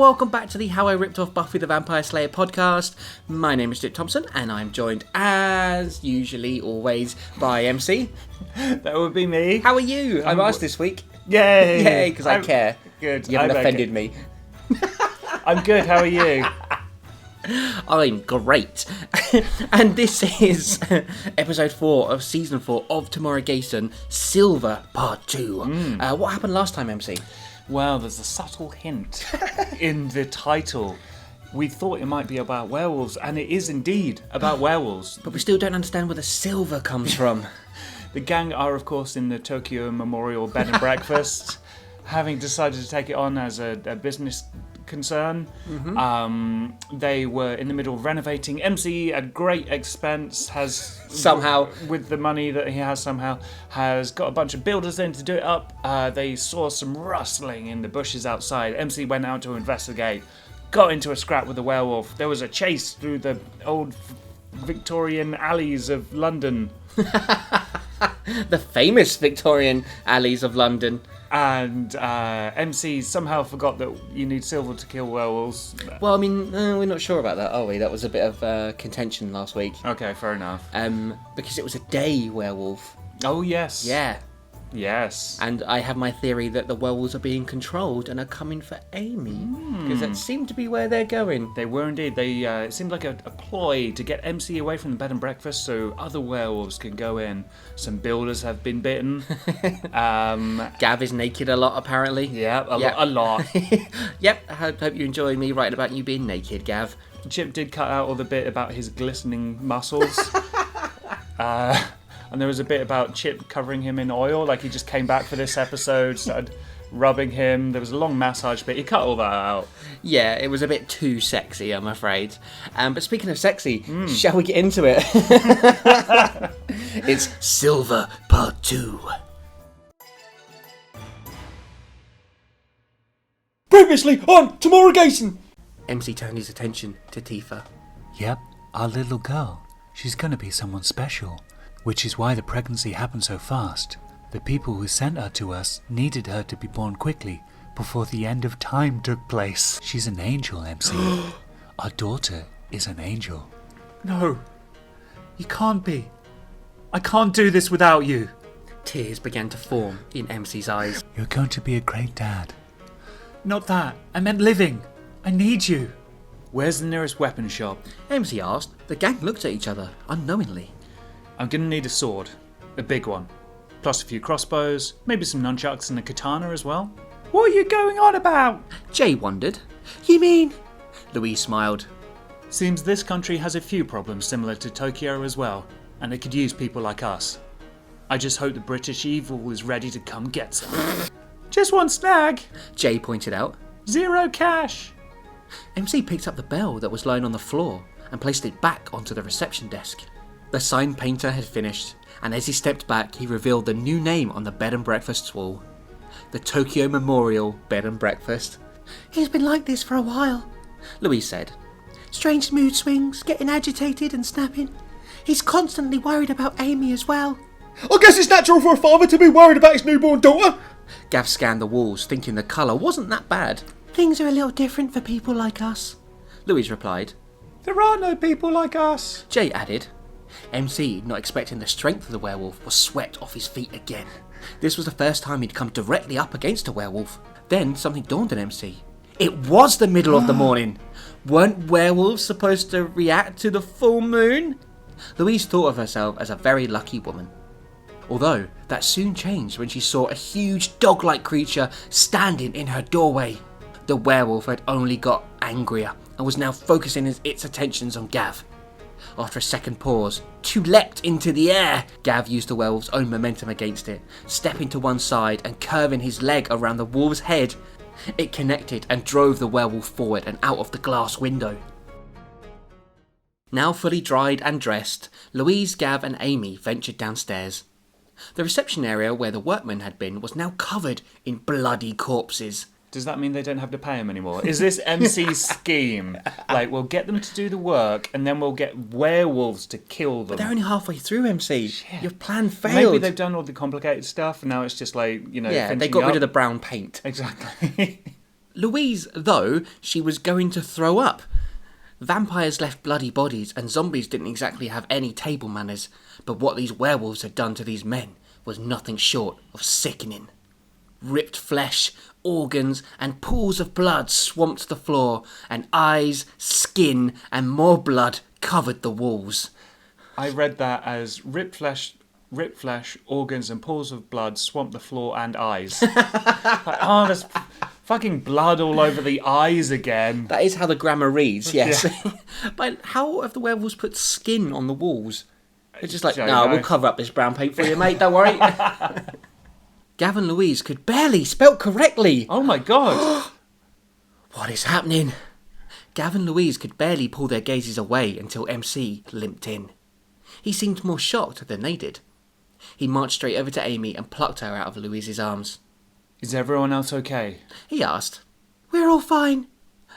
welcome back to the How I Ripped Off Buffy the Vampire Slayer podcast. My name is Stuart Thompson, and I'm joined, as usually, always, by MC. That would be me. How are you? I'm asked this week. Yay! Yay, because I care. Good. You haven't offended me. I'm good, how are you? I'm great. And this is episode 4 of season 4 of Tomuarigassen, Silver Part 2. What happened last time, MC? Well, there's a subtle hint in the title. We thought it might be about werewolves, and it is indeed about werewolves. But we still don't understand where the silver comes from. The gang are, of course, in the Tokyo Memorial Bed and Breakfast, having decided to take it on as a business concern. They were in the middle of renovating. MC, at great expense, has somehow, with the money that he has, has got a bunch of builders in to do it up. They saw some rustling in the bushes outside. MC went out to investigate, got into a scrap with a werewolf. There was a chase through the old Victorian alleys of London. The famous Victorian alleys of London. And MC somehow forgot that you need silver to kill werewolves. Well, I mean, we're not sure about that, are we? That was a bit of contention last week. Okay, fair enough. Because it was a day werewolf. Oh, yes. Yeah. Yes. And I have my theory that the werewolves are being controlled and are coming for Amy. Because that seemed to be where they're going. They were indeed. It seemed like a ploy to get MC away from the bed and breakfast so other werewolves can go in. Some builders have been bitten. Gav is naked a lot, apparently. Yeah, a lot. Yep, I hope you enjoy me writing about you being naked, Gav. Chip did cut out all the bit about his glistening muscles. And there was a bit about Chip covering him in oil, like he just came back for this episode, started rubbing him. There was a long massage bit. He cut all that out. Yeah, it was a bit too sexy, I'm afraid. But speaking of sexy, shall we get into it? It's Silver Part 2. Previously on Tomuarigassen! MC turned his attention to Tifa. Yep, our little girl. She's gonna be someone special. Which is why the pregnancy happened so fast. The people who sent her to us needed her to be born quickly, before the end of time took place. She's an angel, MC. Our daughter is an angel. No, you can't be. I can't do this without you. Tears began to form in MC's eyes. You're going to be a great dad. Not that. I meant living. I need you. Where's the nearest weapon shop? MC asked. The gang looked at each other, unknowingly. I'm gonna need a sword. A big one. Plus a few crossbows, maybe some nunchucks and a katana as well. What are you going on about? Jay wondered. You mean? Louise smiled. Seems this country has a few problems similar to Tokyo as well, and it could use people like us. I just hope the British evil is ready to come get some. Just one snag, Jay pointed out. 0 cash. MC picked up the bell that was lying on the floor and placed it back onto the reception desk. The sign painter had finished, and as he stepped back, he revealed the new name on the bed and breakfast's wall. The Tokyo Memorial Bed and Breakfast. He's been like this for a while, Louise said. Strange mood swings, getting agitated and snapping. He's constantly worried about Amy as well. I guess it's natural for a father to be worried about his newborn daughter. Gav scanned the walls, thinking the colour wasn't that bad. Things are a little different for people like us, Louise replied. There are no people like us, Jay added. MC, not expecting the strength of the werewolf, was swept off his feet again. This was the first time he'd come directly up against a werewolf. Then something dawned on MC. It was the middle of the morning. Weren't werewolves supposed to react to the full moon? Louise thought of herself as a very lucky woman. Although, that soon changed when she saw a huge dog-like creature standing in her doorway. The werewolf had only got angrier and was now focusing its attentions on Gav. After a second pause, two leapt into the air. Gav used the werewolf's own momentum against it, stepping to one side and curving his leg around the wolf's head. It connected and drove the werewolf forward and out of the glass window. Now fully dried and dressed, Louise, Gav and Amy ventured downstairs. The reception area where the workmen had been was now covered in bloody corpses. Does that mean they don't have to pay him anymore? Is this MC's scheme? Like, we'll get them to do the work, and then we'll get werewolves to kill them. But they're only halfway through, MC. Shit. Your plan failed. Maybe they've done all the complicated stuff, and now it's just like, they got rid of the brown paint. Exactly. Louise, though, she was going to throw up. Vampires left bloody bodies, and zombies didn't exactly have any table manners, but what these werewolves had done to these men was nothing short of sickening. Ripped flesh, organs, and pools of blood swamped the floor, and eyes, skin, and more blood covered the walls. I read that as ripped flesh, organs, and pools of blood swamp the floor and eyes. There's fucking blood all over the eyes again. That is how the grammar reads, yes. Yeah. But how have the werewolves put skin on the walls? It's just like, no, we'll cover up this brown paint for you, mate, don't worry. Gavin Louise could barely spell correctly. Oh my god. What is happening? Gavin Louise could barely pull their gazes away until MC limped in. He seemed more shocked than they did. He marched straight over to Amy and plucked her out of Louise's arms. Is everyone else okay? He asked. We're all fine,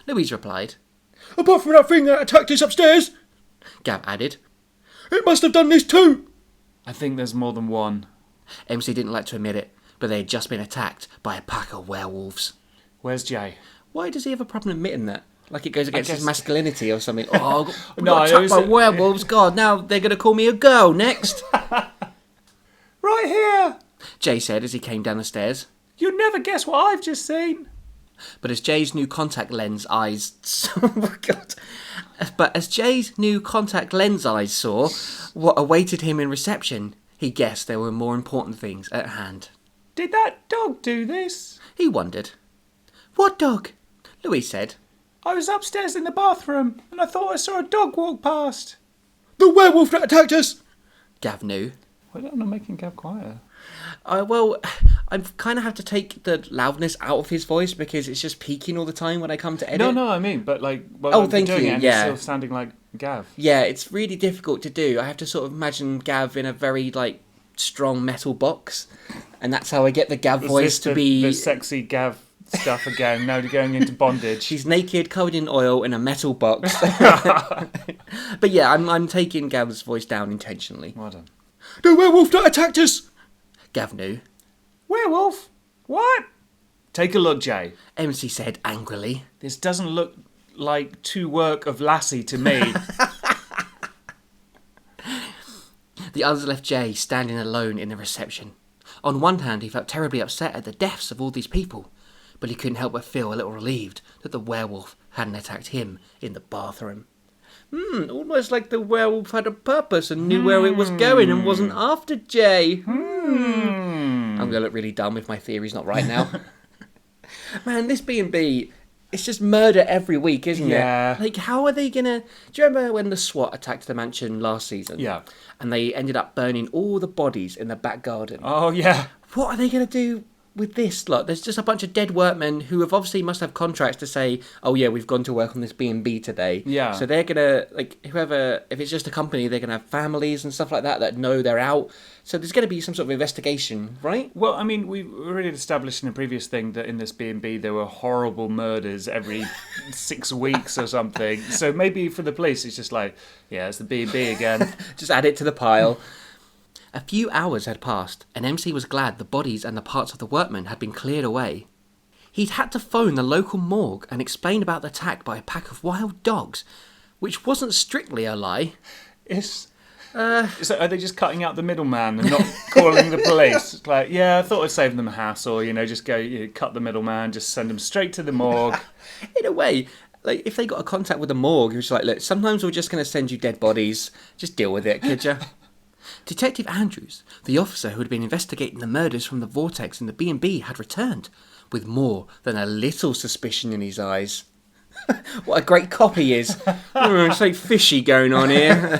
Louise replied. Apart from that thing that attacked us upstairs, Gav added. It must have done this too. I think there's more than one. MC didn't like to admit it, but they had just been attacked by a pack of werewolves. Where's Jay? Why does he have a problem admitting that? Like it goes against his masculinity or something. Oh, no, got attacked by werewolves. God, now they're going to call me a girl next. Right here, Jay said as he came down the stairs. You'd never guess what I've just seen. But as Jay's new contact lens eyes... Oh my God. But as Jay's new contact lens eyes saw what awaited him in reception, he guessed there were more important things at hand. Did that dog do this? He wondered. What dog? Louise said. I was upstairs in the bathroom and I thought I saw a dog walk past. The werewolf that attacked us. Gav knew. Why don't I making Gav quieter? Well, I kind of have to take the loudness out of his voice because it's just peaking all the time when I come to edit. No, I mean, but like, thank you. It, yeah, it's still sounding like Gav. Yeah, it's really difficult to do. I have to sort of imagine Gav in a very like strong metal box, and that's how I get the Gav voice to be the sexy Gav stuff again. Now going into bondage. He's naked, covered in oil, in a metal box. But yeah, I'm taking Gav's voice down intentionally. Well done. The werewolf that attacked us. Gav knew. Werewolf? What? Take a look, Jay. MC said angrily. This doesn't look like two work of Lassie to me. The others left Jay standing alone in the reception. On one hand, he felt terribly upset at the deaths of all these people, but he couldn't help but feel a little relieved that the werewolf hadn't attacked him in the bathroom. Almost like the werewolf had a purpose and knew where it was going and wasn't after Jay. I'm going to look really dumb if my theory's not right now. Man, this B&B, it's just murder every week, isn't it? Like, how are they going to... Do you remember when the SWAT attacked the mansion last season? Yeah. And they ended up burning all the bodies in the back garden. Oh, yeah. What are they going to do with this lot? There's just a bunch of dead workmen who have obviously must have contracts to say, oh yeah, we've gone to work on this B&B today. Yeah. So they're gonna, like, whoever, if it's just a company, they're gonna have families and stuff like that know they're out. So there's gonna be some sort of investigation, right? Well, I mean, we've already established in a previous thing that in this B&B there were horrible murders every 6 weeks or something. So maybe for the police it's just like, yeah, it's the B&B again. Just add it to the pile. A few hours had passed, and MC was glad the bodies and the parts of the workmen had been cleared away. He'd had to phone the local morgue and explain about the attack by a pack of wild dogs, which wasn't strictly a lie. So are they just cutting out the middleman and not calling the police? It's like, yeah, I thought I'd save them a hassle, just go, cut the middleman, just send them straight to the morgue. In a way, like, if they got a contact with the morgue, it was like, look, sometimes we're just going to send you dead bodies. Just deal with it, could you? Detective Andrews, the officer who had been investigating the murders from the vortex in the B&B, had returned, with more than a little suspicion in his eyes. What a great cop he is. Something fishy going on here.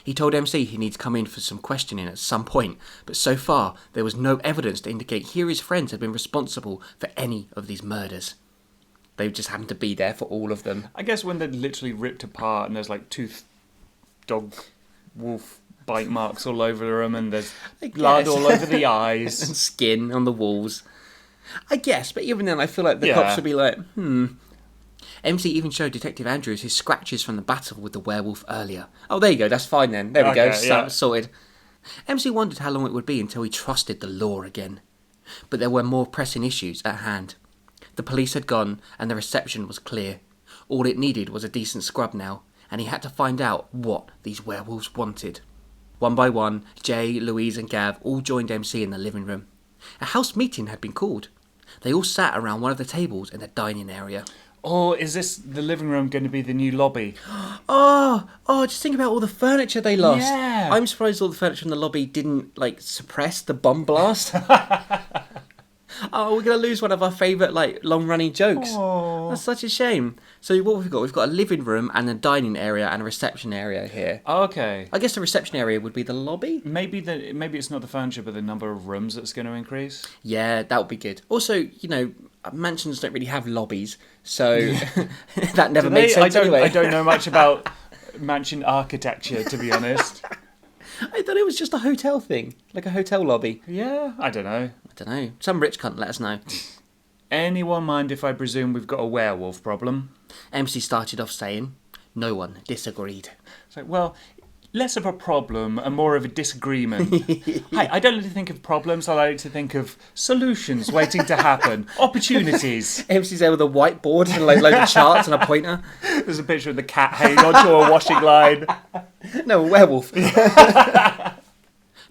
He told MC he needs to come in for some questioning at some point, but so far there was no evidence to indicate he or his friends had been responsible for any of these murders. They just happened to be there for all of them. I guess when they're literally ripped apart and there's like dog, wolf bite marks all over them and there's blood all over the eyes. And skin on the walls. I guess, but even then I feel like the cops would be like, MC even showed Detective Andrews his scratches from the battle with the werewolf earlier. Oh, there you go, that's fine then. There we go, sorted. MC wondered how long it would be until he trusted the law again. But there were more pressing issues at hand. The police had gone and the reception was clear. All it needed was a decent scrub now, and he had to find out what these werewolves wanted. One by one, Jay, Louise and Gav all joined MC in the living room. A house meeting had been called. They all sat around one of the tables in the dining area. Or is this the living room going to be the new lobby? Oh, just think about all the furniture they lost. Yeah. I'm surprised all the furniture in the lobby didn't, suppress the bomb blast. Oh, we're going to lose one of our favourite, long-running jokes. Oh. That's such a shame. So what have we got? We've got a living room and a dining area and a reception area here. Okay. I guess the reception area would be the lobby? Maybe it's not the furniture, but the number of rooms that's going to increase. Yeah, that would be good. Also, mansions don't really have lobbies, so that never made sense anyway. I don't know much about mansion architecture, to be honest. I thought it was just a hotel thing, like a hotel lobby. Yeah, I don't know. Some rich cunt let us know. Anyone mind if I presume we've got a werewolf problem? MC started off saying, no one disagreed. It's like, well, less of a problem and more of a disagreement. Hi, I don't like to think of problems, I like to think of solutions waiting to happen. Opportunities. MC's there with a whiteboard and loads of charts and a pointer. There's a picture of the cat hanging onto a washing line. No, a werewolf.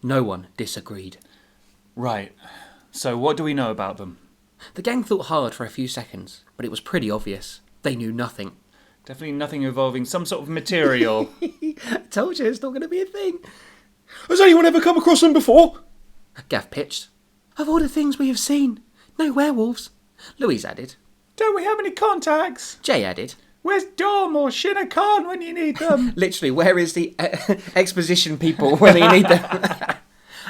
No one disagreed. Right. So what do we know about them? The gang thought hard for a few seconds, but it was pretty obvious. They knew nothing. Definitely nothing involving some sort of material. I told you it's not going to be a thing. Has anyone ever come across them before? Gav pitched. Of all the things we have seen, no werewolves. Louise added. Don't we have any contacts? Jay added. Where's Dom or Shinna Khan when you need them? Literally, where is the exposition people when you need them?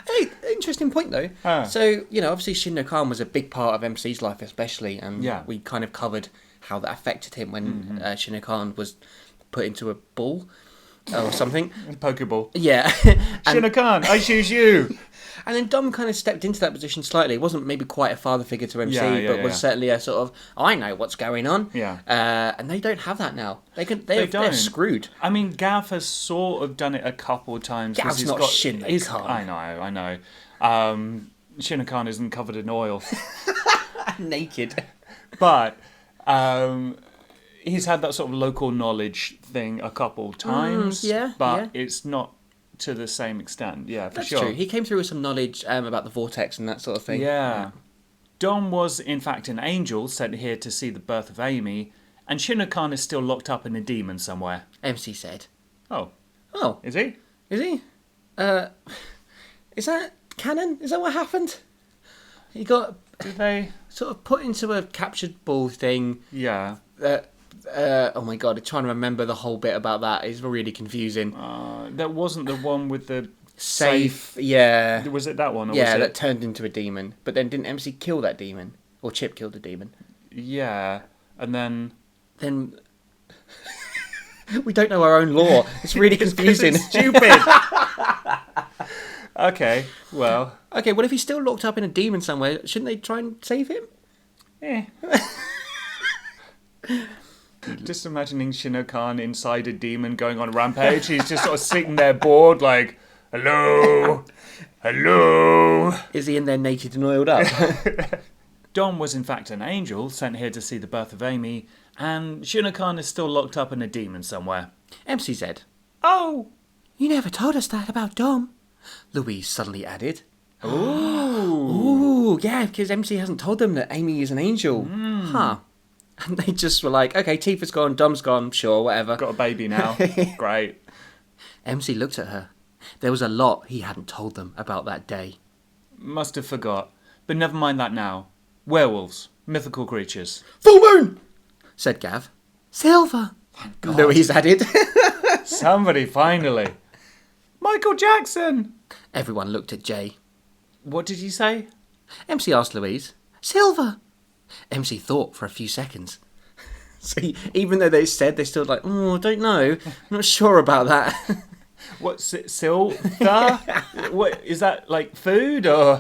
Hey, interesting point though. So, obviously Shin Khan was a big part of MC's life especially, and we kind of covered how that affected him when Shin Khan was put into a ball or something. A Pokeball. Yeah. Shin Khan, I choose you. And then Dom kind of stepped into that position slightly. It wasn't maybe quite a father figure to MC, but was certainly a sort of, I know what's going on. Yeah. And they don't have that now. They're screwed. I mean, Gav has sort of done it a couple of times. Gav's he's not got, Shin Khan. I know. Shin Khan isn't covered in oil. Naked. But he's had that sort of local knowledge thing a couple of times. But it's not to the same extent. Yeah, for That's sure. True. He came through with some knowledge about the vortex and that sort of thing. Yeah. Dom was, in fact, an angel sent here to see the birth of Amy, and Shin Khan is still locked up in a demon somewhere. MC said. Oh. Oh. Is he? Is he? Is that canon? Is that what happened? He got... Did they... sort of put into a captured ball thing. Yeah. Oh my god, trying to remember the whole bit about that is really confusing. That wasn't the one with the safe. Yeah. Was it that one? Or yeah, was it... that turned into a demon. But then didn't MC kill that demon? Or Chip killed the demon? Yeah, and then... Then... we don't know our own lore. It's really confusing. It's stupid. Okay, well... Okay, well if he's still locked up in a demon somewhere, shouldn't they try and save him? Just imagining Shin Khan inside a demon going on a rampage. He's just sort of sitting there bored like, hello, hello. Is he in there naked and oiled up? Dom was in fact an angel sent here to see the birth of Amy, and Shin Khan is still locked up in a demon somewhere. MC said. Oh! You never told us that about Dom. Louise suddenly added. Ooh. Ooh, yeah, because MC hasn't told them that Amy is an angel. Huh. And they just were like, okay, Tifa's gone, Dom's gone, sure, whatever. Got a baby now. Great. MC looked at her. There was a lot he hadn't told them about that day. Must have forgot. But never mind that now. Werewolves. Mythical creatures. Full moon! Said Gav. Silver. Thank God. Louise added. Somebody finally. Michael Jackson! Everyone looked at Jay. What did you say? MC asked Louise. Silver. MC thought for a few seconds. See, even though they said, they're still like, I don't know. I'm not sure about that. What, silver? What, is that like food or...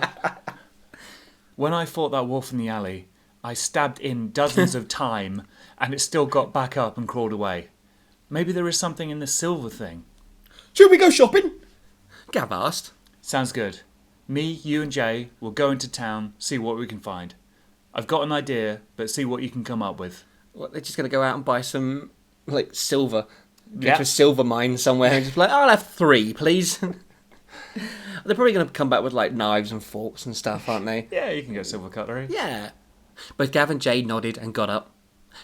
When I fought that wolf in the alley, I stabbed in dozens of time and it still got back up and crawled away. Maybe there is something in the silver thing. Should we go shopping? Gav asked. Sounds good. Me, you and Jay will go into town, see what we can find. I've got an idea, but see what you can come up with. What, they're just going to go out and buy some, like, silver. Go Yeah. to a silver mine somewhere and just be like, I'll have 3, please. They're probably going to come back with, like, knives and forks and stuff, aren't they? Yeah, you can get silver cutlery. Yeah. Both Gav and Jay nodded and got up.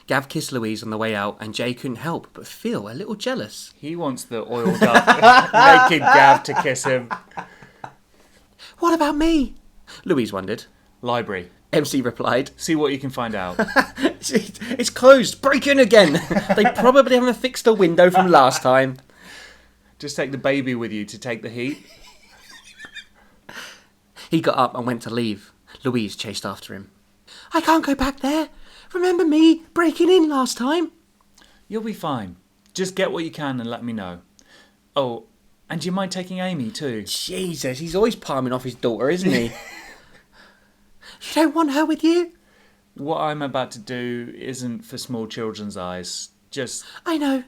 Gav kissed Louise on the way out, and Jay couldn't help but feel a little jealous. He wants the oiled up, naked Gav to kiss him. What about me? Louise wondered. Library. MC replied. See what you can find out. It's closed. Break in again. They probably haven't fixed a window from last time. Just take the baby with you to take the heat. He got up and went to leave. Louise chased after him. I can't go back there. Remember me breaking in last time? You'll be fine. Just get what you can and let me know. Oh, and do you mind taking Amy too? Jesus, he's always palming off his daughter, isn't he? You don't want her with you? What I'm about to do isn't for small children's eyes. Just, I know.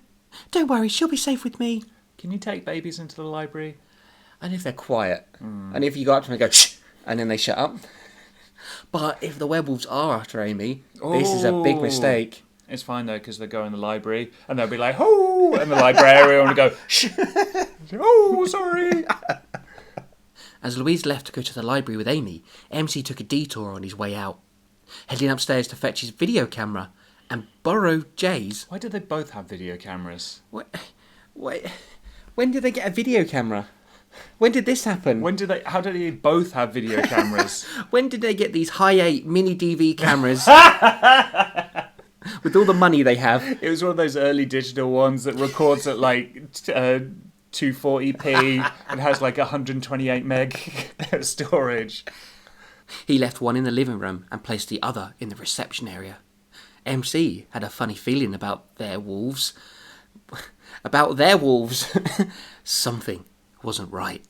Don't worry, she'll be safe with me. can you take babies into the library? And if they're quiet, and if you go up to them and go, shh, and then they shut up. But if the werewolves are after Amy, this is a big mistake. It's fine though, because they'll go in the library and they'll be like, oh, and the librarian will go, shh. Oh, sorry. As Louise left to go to the library with Amy, MC took a detour on his way out, heading upstairs to fetch his video camera and borrow Jay's. Why do they both have video cameras? Wait, when did they get a video camera? When did this happen? How do they both have video cameras? When did they get these high-8 mini DV cameras with all the money they have? It was one of those early digital ones that records at like 240p and has like 128 meg storage. He left one in the living room and placed the other in the reception area. MC had a funny feeling about their wolves. Something wasn't right.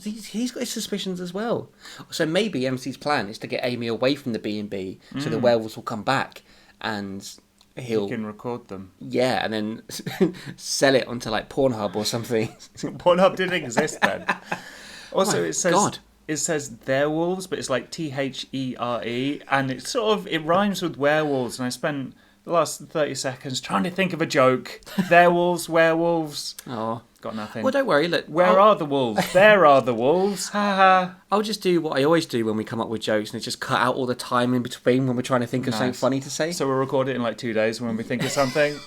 He's got his suspicions as well. So maybe MC's plan is to get Amy away from the B&B so the werewolves will come back and He can record them. yeah, and then sell it onto like Pornhub or something. Pornhub didn't exist then. Also, My it says God. it says werewolves, but it's like THERE, and it rhymes with werewolves. And I spent the last 30 seconds trying to think of a joke. Werewolves. Oh, Got nothing. well, don't worry. Look, Where are the wolves? There are the wolves. Ha ha. I'll just do what I always do when we come up with jokes, and it's just cut out all the time in between when we're trying to think of something Nice. funny to say. So we'll record it in like 2 days when we think of something.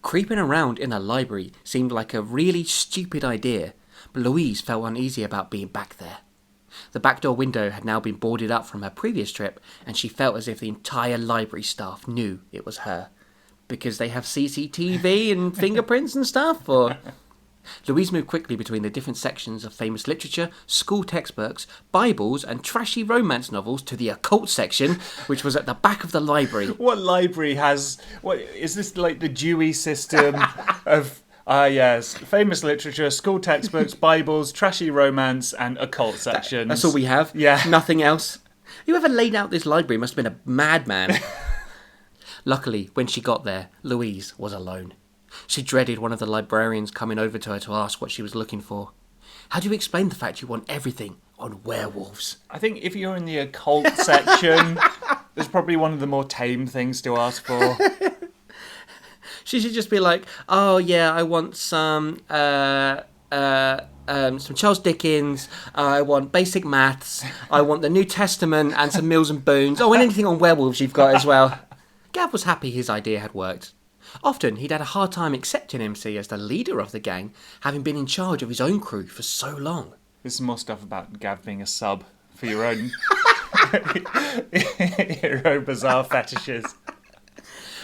Creeping around in a library seemed like a really stupid idea, but Louise felt uneasy about being back there. The back door window had now been boarded up from her previous trip, and she felt as if the entire library staff knew it was her. Because they have CCTV and fingerprints and stuff, or... Louise moved quickly between the different sections of famous literature, school textbooks, Bibles, and trashy romance novels to the occult section, which was at the back of the library. What library has... What is this, like the Dewey system of... yes, famous literature, school textbooks, Bibles, trashy romance, and occult sections. That's all we have? Yeah. Nothing else? Whoever laid out this library must have been a madman. Luckily, when she got there, Louise was alone. She dreaded one of the librarians coming over to her to ask what she was looking for. How do you explain the fact you want everything on werewolves? I think if you're in the occult section, there's probably one of the more tame things to ask for. She should just be like, oh yeah, I want some Charles Dickens, I want basic maths, I want the New Testament and some Mills and Boons. Oh, and anything on werewolves you've got as well. Gav was happy his idea had worked. Often he'd had a hard time accepting MC as the leader of the gang, having been in charge of his own crew for so long. There's some more stuff about Gav being a sub for your own, your own bizarre fetishes.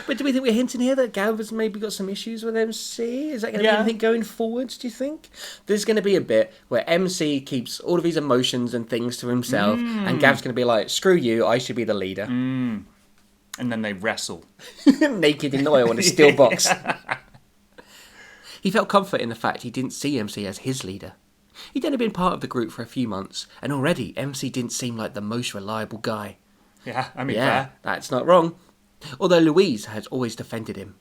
But do we think we're hinting here that Gav has maybe got some issues with MC? Is that going to be anything going forwards, do you think? There's going to be a bit where MC keeps all of his emotions and things to himself, and Gav's going to be like, screw you, I should be the leader. And then they wrestle. Naked in oil in a steel box. He felt comfort in the fact he didn't see MC as his leader. He'd only been part of the group for a few months, and already MC didn't seem like the most reliable guy. Yeah, I mean, Yeah, fair. that's not wrong. Although Louise had always defended him.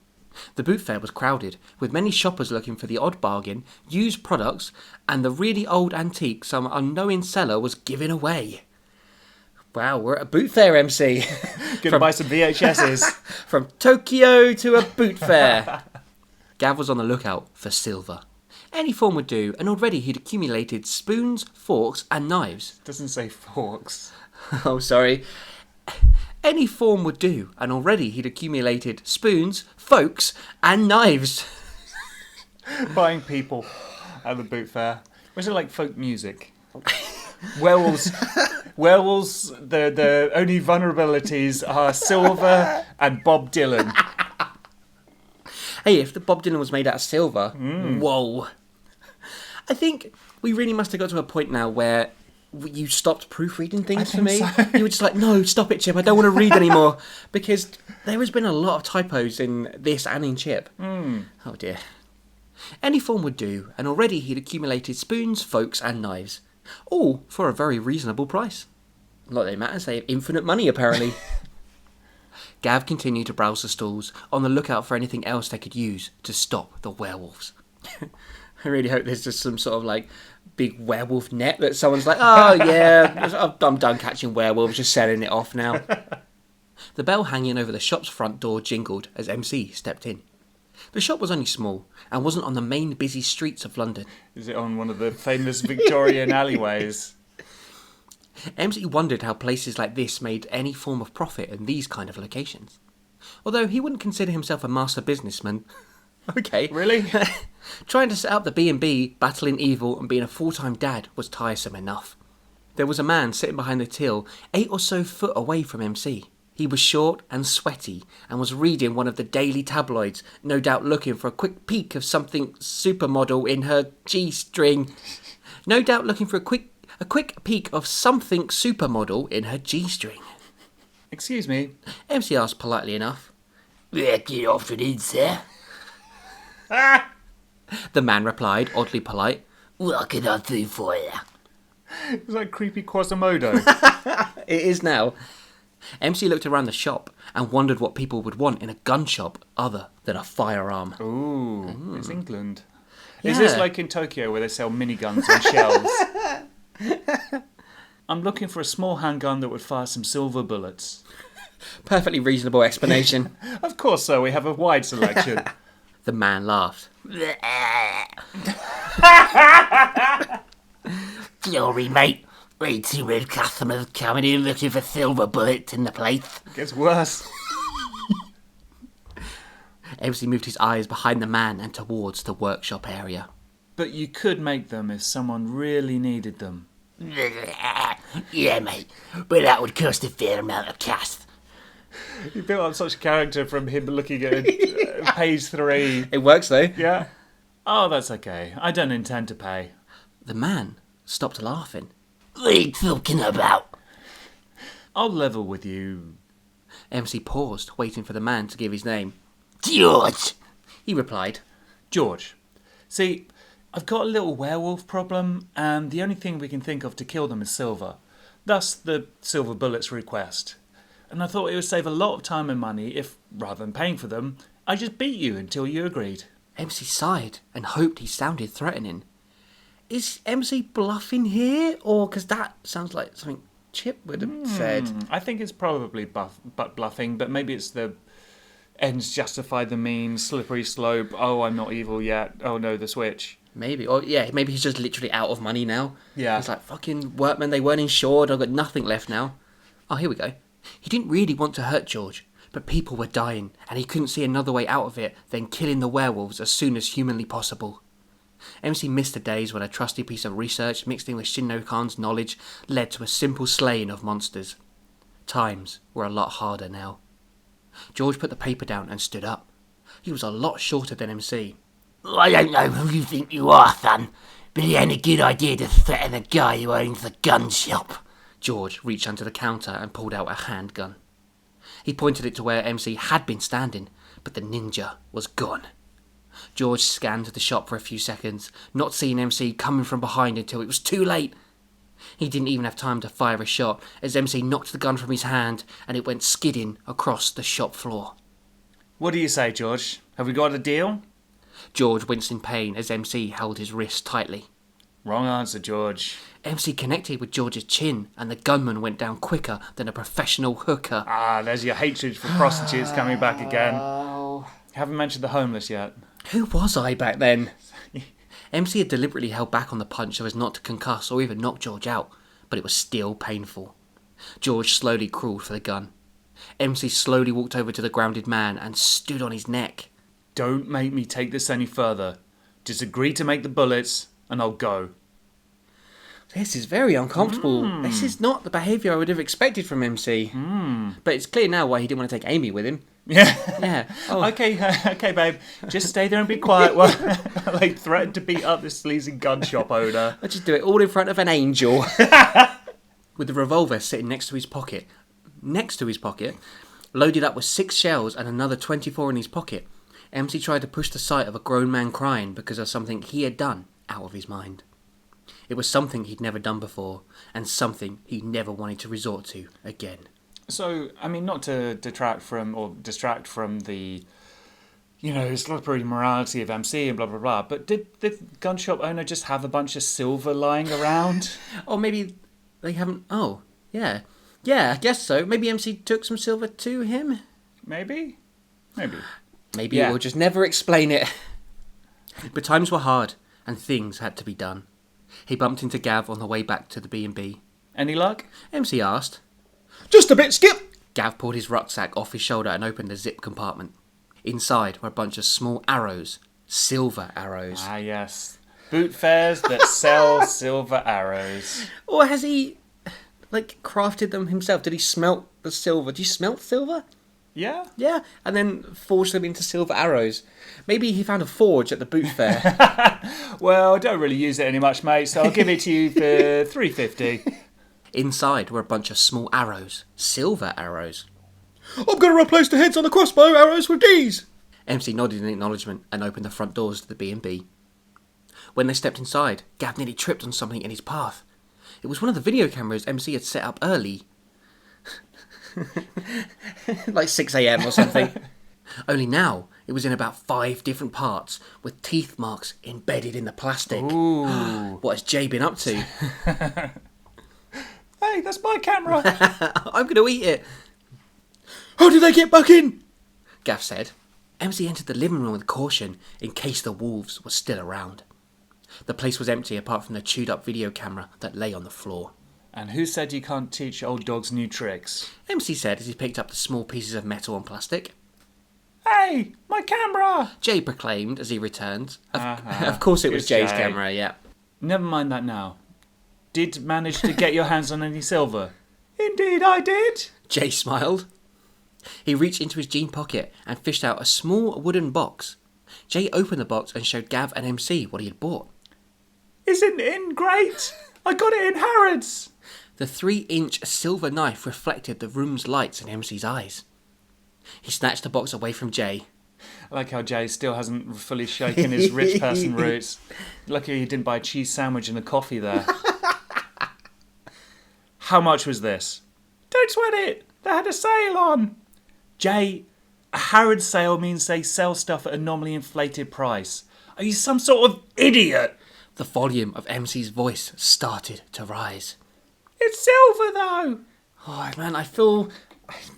The boot fair was crowded, with many shoppers looking for the odd bargain, used products, and the really old antique some unknowing seller was giving away. Wow, we're at a boot fair, MC. Gonna buy some VHSs. From Tokyo to a boot fair. Gav was on the lookout for silver. Any form would do, and already he'd accumulated spoons, forks, and knives. Doesn't say forks. Oh, sorry. Any form would do, and already he'd accumulated spoons, forks, and knives. Buying people at the boot fair. Was it like folk music? Werewolves. Werewolves. The only vulnerabilities are silver and Bob Dylan. Hey, if the Bob Dylan was made out of silver, whoa. I think we really must have got to a point now where you stopped proofreading things for me. So. You were just like, no, stop it, Chip, I don't want to read anymore. Because there has been a lot of typos in this and in Chip. Oh dear. Any form would do, and already he'd accumulated spoons, forks, and knives. All for a very reasonable price. Not that it matters, they have infinite money apparently. Gav continued to browse the stalls, on the lookout for anything else they could use to stop the werewolves. I really hope there's just some sort of like big werewolf net that someone's like, oh yeah, I'm done catching werewolves, just selling it off now. The bell hanging over the shop's front door jingled as MC stepped in. The shop was only small and wasn't on the main busy streets of London. Is it on one of the famous Victorian alleyways? MC wondered how places like this made any form of profit in these kind of locations. Although he wouldn't consider himself a master businessman. Okay. Really? Trying to set up the B&B, battling evil and being a full-time dad was tiresome enough. There was a man sitting behind the till 8 or so foot away from MC. He was short and sweaty and was reading one of the daily tabloids, no doubt looking for a quick peek of something supermodel in her G-string. No doubt looking for a quick peek of something supermodel in her G-string. Excuse me. MC asked politely enough. Get off it in, sir. The man replied, oddly polite. What can I do for you? It's like creepy Quasimodo. It is now. MC looked around the shop and wondered what people would want in a gun shop other than a firearm. Ooh, it's England. Yeah. Is this like in Tokyo where they sell miniguns on shelves? I'm looking for a small handgun that would fire some silver bullets. Perfectly reasonable explanation. Of course, sir, we have a wide selection. The man laughed. Sorry, mate. Way too many customers coming in looking for silver bullets in the place. It gets worse. MC moved his eyes behind the man and towards the workshop area. But you could make them if someone really needed them. Yeah, mate. But that would cost a fair amount of cash. You built up such a character from him looking at page 3. It works though. Yeah. Oh, that's okay. I don't intend to pay. The man stopped laughing. What are you talking about? I'll level with you. MC paused, waiting for the man to give his name. George. He replied. George. See, I've got a little werewolf problem, and the only thing we can think of to kill them is silver. Thus, the silver bullets request. And I thought it would save a lot of time and money if, rather than paying for them, I just beat you until you agreed. MC sighed and hoped he sounded threatening. Is MC bluffing here? Or, because that sounds like something Chip would have said. I think it's probably bluffing, but maybe it's the ends justify the means, slippery slope, oh, I'm not evil yet, oh no, the switch. Maybe. Or, yeah, maybe he's just literally out of money now. Yeah. He's like, fucking workmen, they weren't insured, I've got nothing left now. Oh, here we go. He didn't really want to hurt George, but people were dying, and he couldn't see another way out of it than killing the werewolves as soon as humanly possible. MC missed the days when a trusty piece of research mixed in with Shinno-Khan's knowledge led to a simple slaying of monsters. Times were a lot harder now. George put the paper down and stood up. He was a lot shorter than MC. I don't know who you think you are, son, but it ain't a good idea to threaten a guy who owns the gun shop. George reached under the counter and pulled out a handgun. He pointed it to where MC had been standing, but the ninja was gone. George scanned the shop for a few seconds, not seeing MC coming from behind until it was too late. He didn't even have time to fire a shot as MC knocked the gun from his hand and it went skidding across the shop floor. What do you say, George? Have we got a deal? George winced in pain as MC held his wrist tightly. Wrong answer, George. MC connected with George's chin, and the gunman went down quicker than a professional hooker. Ah, there's your hatred for prostitutes coming back again. Haven't mentioned the homeless yet. Who was I back then? MC had deliberately held back on the punch so as not to concuss or even knock George out, but it was still painful. George slowly crawled for the gun. MC slowly walked over to the grounded man and stood on his neck. Don't make me take this any further. Just agree to make the bullets, and I'll go. This is very uncomfortable. This is not the behaviour I would have expected from MC. But it's clear now why he didn't want to take Amy with him. Yeah. Yeah. Oh. Okay, babe. Just stay there and be quiet while they threaten to beat up this sleazy gun shop owner. I'll just do it all in front of an angel. With the revolver sitting next to his pocket, loaded up with 6 shells and another 24 in his pocket, MC tried to push the sight of a grown man crying because of something he had done out of his mind. It was something he'd never done before, and something he never wanted to resort to again. So, I mean, not to distract from the, slippery morality of MC and blah, blah, blah, but did the gun shop owner just have a bunch of silver lying around? Or maybe they haven't... Oh, yeah. Yeah, I guess so. Maybe MC took some silver to him? Maybe. Maybe Yeah. we'll just never explain it. But times were hard, and things had to be done. He bumped into Gav on the way back to the B&B. Any luck? MC asked. Just a bit, Skip. Gav pulled his rucksack off his shoulder and opened the zip compartment. Inside were a bunch of small arrows. Silver arrows. Ah, yes. Boot fairs that sell silver arrows. Or has he, crafted them himself? Did he smelt the silver? Do you smelt silver? Yeah? Yeah. And then forge them into silver arrows. Maybe he found a forge at the boot fair. Well, I don't really use it any much, mate, so I'll give it to you for $3.50. Inside were a bunch of small arrows. Silver arrows. I'm going to replace the heads on the crossbow arrows with these. MC nodded in acknowledgement and opened the front doors to the B&B. When they stepped inside, Gav nearly tripped on something in his path. It was one of the video cameras MC had set up early. 6 a.m. or something. Only now, it was in about 5 different parts, with teeth marks embedded in the plastic. Ooh. What has Jay been up to? Hey, that's my camera. I'm going to eat it, How did they get back in? Gav said. MC entered the living room with caution, in case the wolves were still around. The place was empty apart from the chewed-up video camera that lay on the floor. And who said you can't teach old dogs new tricks? MC said as he picked up the small pieces of metal and plastic. Hey, my camera! Jay proclaimed as he returned. Of course it was It's Jay's Jay. camera, yeah. Never mind that now. Did manage to get your hands on any silver? Indeed I did. Jay smiled. He reached into his jean pocket and fished out a small wooden box. Jay opened the box and showed Gav and MC what he had bought. Isn't it great? I got it in Harrods. The 3-inch silver knife reflected the room's lights in MC's eyes. He snatched the box away from Jay. I like how Jay still hasn't fully shaken his rich person roots. Lucky he didn't buy a cheese sandwich and a coffee there. How much was this? Don't sweat it. They had a sale on. Jay, a Harrods sale means they sell stuff at a normally inflated price. Are you some sort of idiot? The volume of MC's voice started to rise. It's silver though. Oh man, I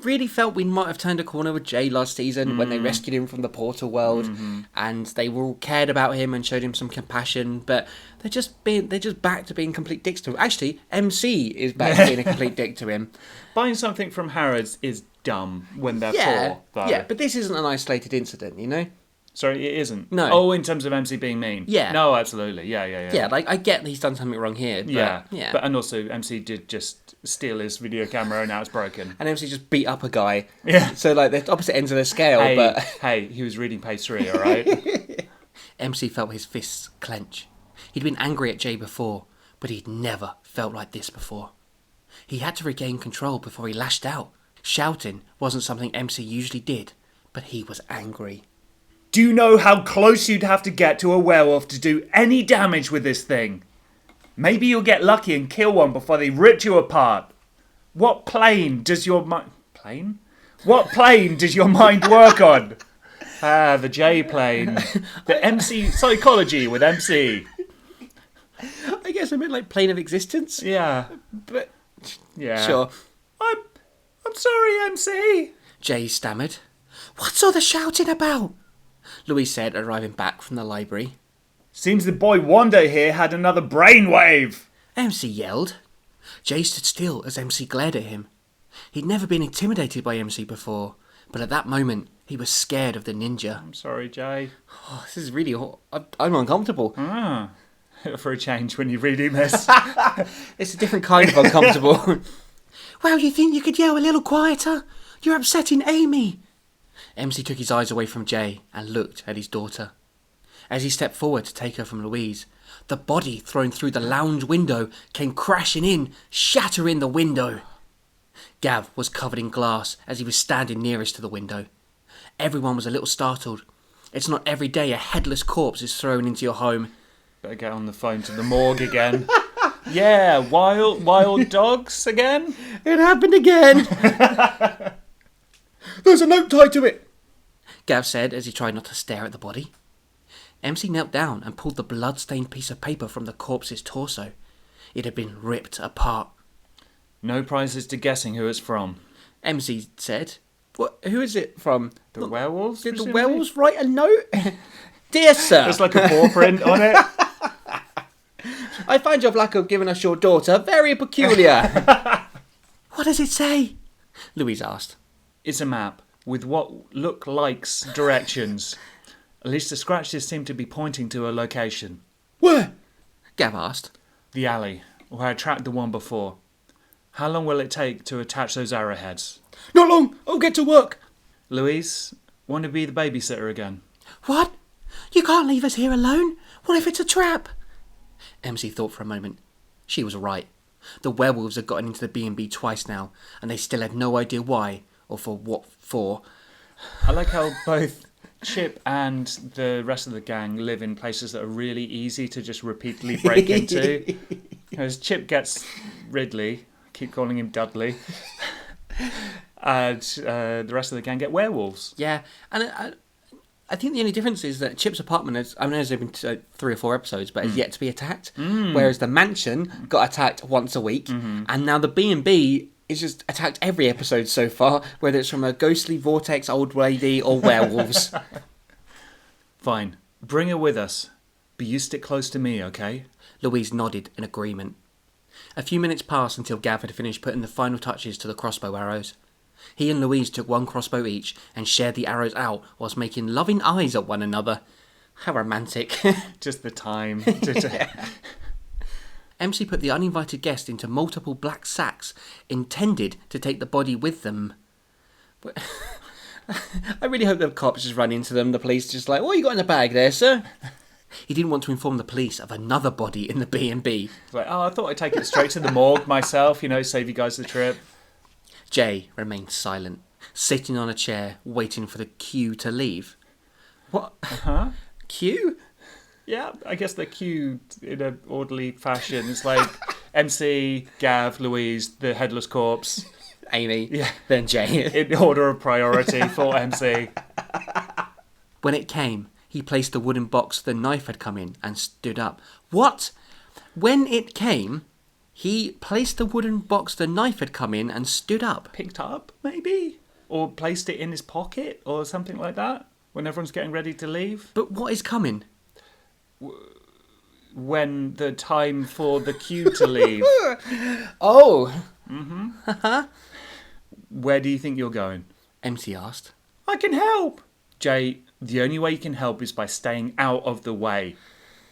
really felt we might have turned a corner with Jay last season when they rescued him from the portal world, and they all cared about him and showed him some compassion. But they're just back to being complete dicks to him. Actually, MC is back to being a complete dick to him. Buying something from Harrods is dumb when they're Yeah, poor, though. yeah, but this isn't an isolated incident, you know. Sorry, it isn't. No. Oh, in terms of MC being mean. Yeah. No, absolutely. Yeah. Yeah, I get that he's done something wrong here. But, yeah. But and also MC did just steal his video camera and now it's broken. And MC just beat up a guy. Yeah. So they're opposite ends of the scale. Hey, But hey, he was reading page 3, all right? MC felt his fists clench. He'd been angry at Jay before, but he'd never felt like this before. He had to regain control before he lashed out. Shouting wasn't something MC usually did, but he was angry. Do you know how close you'd have to get to a werewolf to do any damage with this thing? Maybe you'll get lucky and kill one before they rip you apart. What plane does your mind... Plane? What plane does your mind work on? The J plane. The MC psychology with MC. I guess I meant like plane of existence. Yeah. But Yeah. sure. I'm sorry, MC. Jay stammered. What's all the shouting about? Louise said, arriving back from the library. Seems the boy Wanda here had another brainwave. MC yelled. Jay stood still as MC glared at him. He'd never been intimidated by MC before, but at that moment he was scared of the ninja. I'm sorry, Jay. Oh, this is really hot. I'm uncomfortable. For a change when you're reading this. It's a different kind of uncomfortable. Well, you think you could yell a little quieter? You're upsetting Amy. MC took his eyes away from Jay and looked at his daughter. As he stepped forward to take her from Louise, the body thrown through the lounge window came crashing in, shattering the window. Gav was covered in glass as he was standing nearest to the window. Everyone was a little startled. It's not every day a headless corpse is thrown into your home. Better get on the phone to the morgue again. Yeah, wild dogs again? It happened again! There's a note tied to it. Gav said as he tried not to stare at the body. MC knelt down and pulled the blood-stained piece of paper from the corpse's torso. It had been ripped apart. No prizes to guessing who it's from. MC said. What? Who is it from? The werewolves? Did the presumably? werewolves write a note? Dear sir, There's like a paw print on it. I find your lack of giving us your daughter very peculiar. What does it say? Louise asked. It's a map with what look like directions. At least the scratches seem to be pointing to a location. Where? Gav asked. The alley, where I tracked the one before. How long will it take to attach those arrowheads? Not long. I'll get to work. Louise, want to be the babysitter again? What? You can't leave us here alone. What if it's a trap? MC thought for a moment. She was right. The werewolves had gotten into the B&B twice now, and they still had no idea why, or for what for. I like how both Chip and the rest of the gang live in places that are really easy to just repeatedly break into. As Chip gets Ridley, keep calling him Dudley, and the rest of the gang get werewolves. Yeah, and I think the only difference is that Chip's apartment has, I mean, there's been 3 or 4 episodes, but has yet to be attacked. Whereas the mansion got attacked once a week, and now the B&B is just attacked every episode so far, whether it's from a ghostly vortex old lady or werewolves. Fine, bring her with us, but you stick close to me, okay? Louise nodded in agreement. A few minutes passed until Gav had finished putting the final touches to the crossbow arrows. He and Louise took one crossbow each and shared the arrows out whilst making loving eyes at one another. How romantic. Just the time. MC put the uninvited guest into multiple black sacks intended to take the body with them. But I really hope the cops just run into them. The police just like, what you got in the bag there, sir? He didn't want to inform the police of another body in the B&B. Like, I thought I'd take it straight to the morgue myself, save you guys the trip. Jay remained silent, sitting on a chair, waiting for the queue to leave. What? Queue? Yeah, I guess they're queued in an orderly fashion. It's like MC, Gav, Louise, the headless corpse. Amy, then Jay. In order of priority for MC. When it came, he placed the wooden box the knife had come in and stood up. What? When it came, he placed the wooden box the knife had come in and stood up. Picked up, maybe? Or placed it in his pocket or something like that when everyone's getting ready to leave? But what is coming? When the time for the queue to leave. Oh! Where do you think you're going? MC asked. I can help! Jay, the only way you can help is by staying out of the way.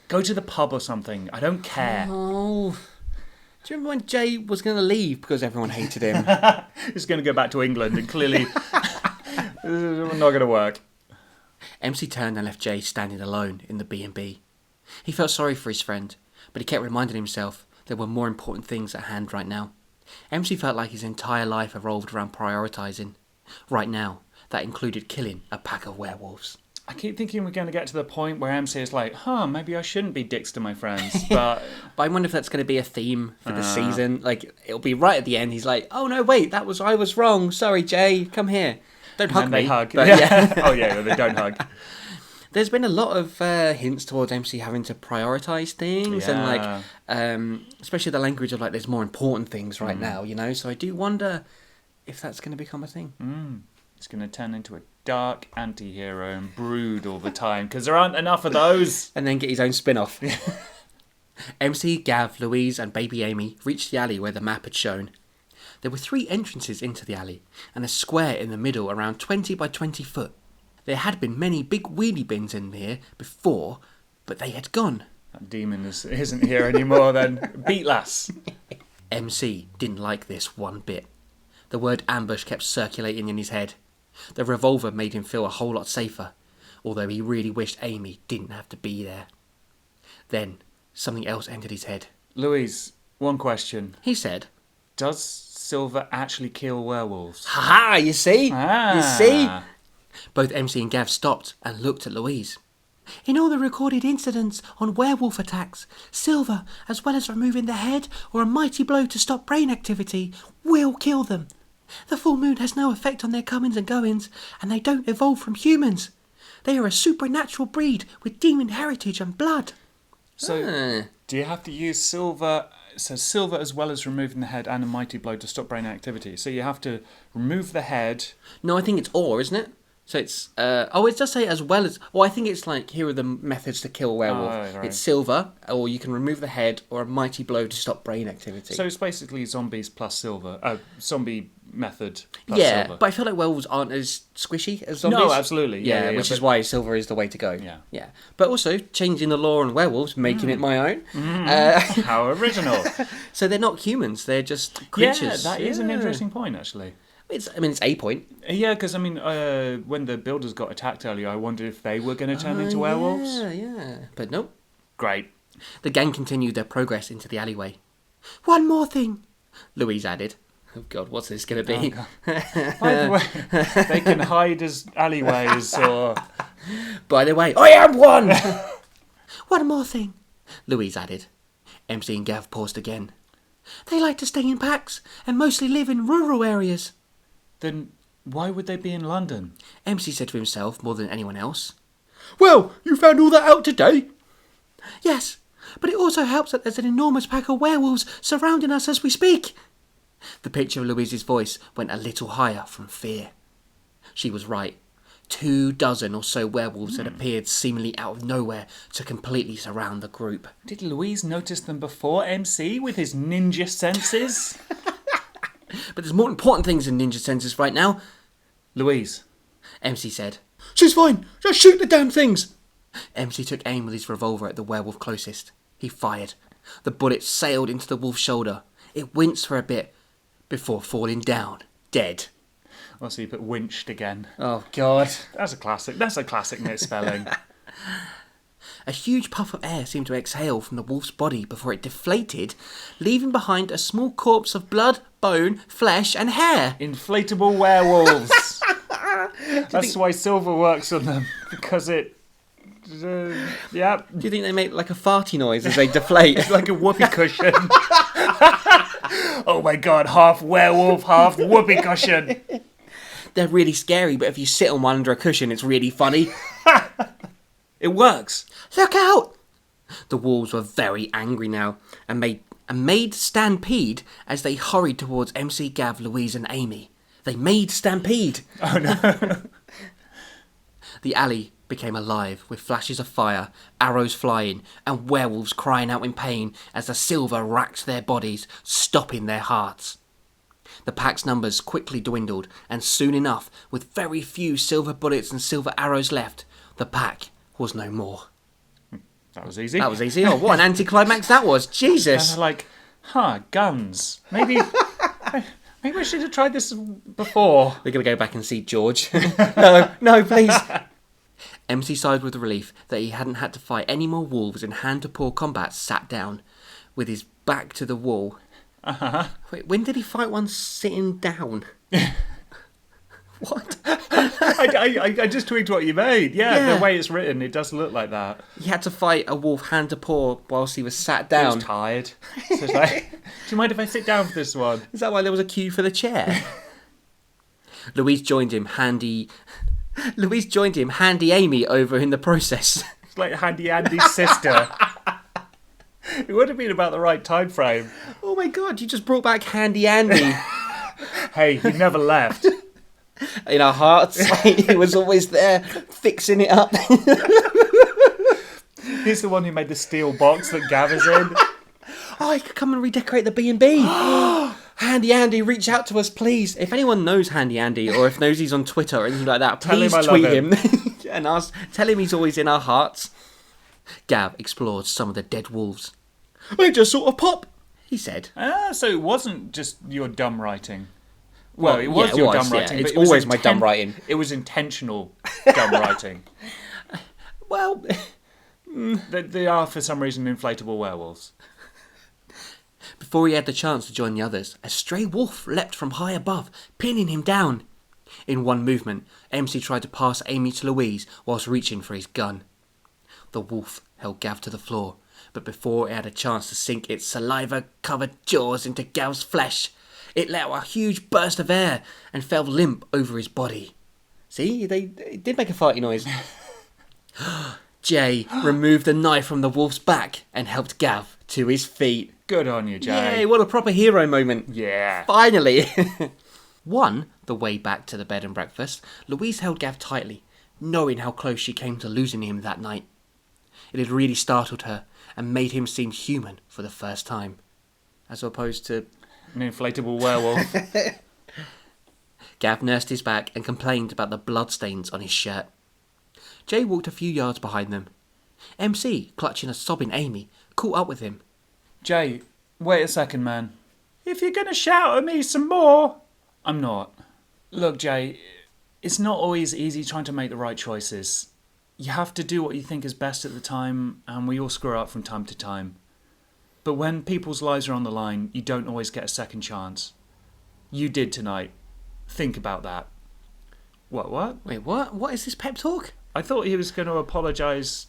Go to the pub or something. I don't care. Oh. Do you remember when Jay was going to leave because everyone hated him? He's going to go back to England and clearly this is not going to work. MC turned and left Jay standing alone in the B&B. He felt sorry for his friend, but he kept reminding himself there were more important things at hand right now. MC felt like his entire life revolved around prioritising. Right now, that included killing a pack of werewolves. I keep thinking we're going to get to the point where MC is like, maybe I shouldn't be dicks to my friends, but... But I wonder if that's going to be a theme for the season. Like, it'll be right at the end. He's like, oh no, wait, I was wrong. Sorry, Jay, come here. Don't hug And me. they hug. But yeah. Oh yeah, they don't hug. There's been a lot of hints towards MC having to prioritise things and especially the language of there's more important things right now, so I do wonder if that's going to become a thing. It's going to turn into a dark anti-hero and brood all the time because there aren't enough of those. And then get his own spin-off. MC, Gav, Louise and baby Amy reached the alley where the map had shown. There were 3 entrances into the alley and a square in the middle around 20 by 20 foot. There had been many big wheelie bins in here before, but they had gone. That demon isn't here anymore then. Beat lass. MC didn't like this one bit. The word ambush kept circulating in his head. The revolver made him feel a whole lot safer, although he really wished Amy didn't have to be there. Then, something else entered his head. Louise, one question. He said, Does Silver actually kill werewolves? "Ha! You see? Ah. You see?" Both MC and Gav stopped and looked at Louise. "In all the recorded incidents on werewolf attacks, Silver, as well as removing the head or a mighty blow to stop brain activity, will kill them. The full moon has no effect on their comings and goings, and they don't evolve from humans. They are a supernatural breed with demon heritage and blood." So, do you have to use Silver... So Silver as well as removing the head and a mighty blow to stop brain activity. So you have to remove the head... No, I think it's or, isn't it? So it's... it does say as well as... Well, I think it's here are the methods to kill a werewolf. Oh, right. It's Silver, or you can remove the head, or a mighty blow to stop brain activity. So it's basically zombies plus Silver. Zombie method plus yeah, Silver. but I feel like werewolves aren't as squishy as zombies. No, absolutely. Yeah, which is why Silver is the way to go. Yeah. But also, changing the law on werewolves, making it my own. How original. So they're not humans, they're just creatures. Yeah, that is an interesting point, actually. It's a point. Yeah, because, when the builders got attacked earlier, I wondered if they were going to turn into werewolves. Yeah. But nope. Great. The gang continued their progress into the alleyway. "One more thing," Louise added. Oh God, what's this going to be? By the way, they can hide as alleyways or... By the way, I am one! "One more thing," Louise added. MC and Gav paused again. "They like to stay in packs and mostly live in rural areas." Then why would they be in London? MC said to himself more than anyone else. Well, you found all that out today? "Yes, but it also helps that there's an enormous pack of werewolves surrounding us as we speak." The pitch of Louise's voice went a little higher from fear. She was right. 24 or so werewolves had appeared seemingly out of nowhere to completely surround the group. Did Louise notice them before MC with his ninja senses? But there's more important things than ninja senses right now, Louise. MC said. She's fine. Just shoot the damn things. MC took aim with his revolver at the werewolf closest. He fired. The bullet sailed into the wolf's shoulder. It winced for a bit before falling down, dead. Oh, so you put winched again. Oh, God. That's a classic misspelling. A huge puff of air seemed to exhale from the wolf's body before it deflated, leaving behind a small corpse of blood, bone, flesh and hair. Inflatable werewolves. That's why Silver works on them, because it... yeah. Do you think they make like a farty noise as they deflate? It's like a whoopee cushion. Oh my God, half werewolf, half whoopee cushion. They're really scary, but if you sit on one under a cushion, it's really funny. It works. Look out! The wolves were very angry now and made stampede as they hurried towards MC, Gav, Louise and Amy. They made stampede. Oh no. The alley became alive with flashes of fire, arrows flying and werewolves crying out in pain as the silver racked their bodies, stopping their hearts. The pack's numbers quickly dwindled, and soon enough, with very few silver bullets and silver arrows left, the pack was no more. That was easy. That was easy. Oh, what an anticlimax that was. Jesus. And they're like, guns. Maybe I should have tried this before. We're going to go back and see George. No, please. MC sighed with relief that he hadn't had to fight any more wolves in hand-to-paw combat, sat down, with his back to the wall. Uh-huh. Wait, when did he fight one sitting down? What? I just tweaked what you made. Yeah, the way it's written, it does look like that. He had to fight a wolf hand-to-paw whilst he was sat He down. was tired. So it's like, do you mind if I sit down for this one? Is that why there was a queue for the chair? Louise joined him, Handy Amy over in the process. It's like Handy Andy's sister. It would have been about the right time frame. Oh my god, you just brought back Handy Andy. Hey, he never left. In our hearts, he was always there, fixing it up. He's the one who made the steel box that Gav is in. Oh, I could come and redecorate the B&B. Handy Andy, reach out to us, please. If anyone knows Handy Andy, or if knows he's on Twitter or anything like that, please tweet him and tell him he's always in our hearts. Gav explored some of the dead wolves. They just sort of pop, he said. So it wasn't just your dumb writing. Well, it was yeah, your dumb writing. Yeah. It's but it was always my dumb writing. It was intentional dumb writing. Well, They are, for some reason, inflatable werewolves. before he had the chance to join the others, a stray wolf leapt from high above, pinning him down. In one movement, MC tried to pass Amy to Louise whilst reaching for his gun. The wolf held Gav to the floor, but before it had a chance to sink its saliva-covered jaws into Gav's flesh, it let out a huge burst of air and fell limp over his body. See, it did make a farty noise. Jay removed the knife from the wolf's back and helped Gav to his feet. Good on you, Jay. Yay, what a proper hero moment. Yeah. Finally. The way back to the bed and breakfast, Louise held Gav tightly, knowing how close she came to losing him that night. It had really startled her and made him seem human for the first time, as opposed to an inflatable werewolf. Gav nursed his back and complained about the bloodstains on his shirt. Jay walked a few yards behind them. MC, clutching a sobbing Amy, caught up with him. Jay, wait a second, man. If you're going to shout at me some more... I'm not. Look, Jay, it's not always easy trying to make the right choices. You have to do what you think is best at the time, and we all screw up from time to time. But when people's lives are on the line, you don't always get a second chance. You did tonight. Think about that. What? Wait, what? What is this pep talk? I thought he was going to apologise.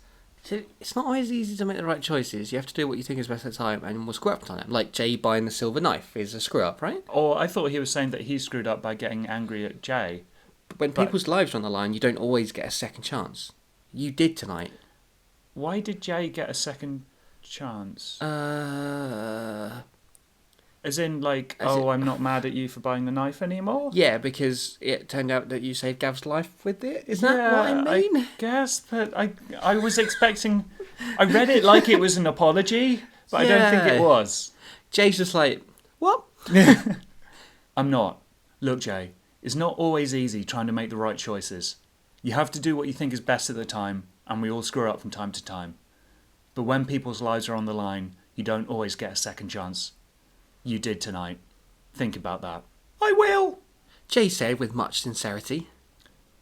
It's not always easy to make the right choices. You have to do what you think is best at the time, and we'll screw up on it. Like Jay buying the silver knife is a screw up, right? Or I thought he was saying that he screwed up by getting angry at Jay. But when people's lives are on the line, you don't always get a second chance. You did tonight. Why did Jay get a second chance? As in, like, I'm not mad at you for buying the knife anymore? Yeah, because it turned out that you saved Gav's life with it. Is that what I mean? I guess, but I was expecting... I read it like it was an apology, but I don't think it was. Jay's just like, what? I'm not. Look, Jay, it's not always easy trying to make the right choices. You have to do what you think is best at the time, and we all screw up from time to time. But when people's lives are on the line, you don't always get a second chance. You did tonight. Think about that. I will, Jay said with much sincerity.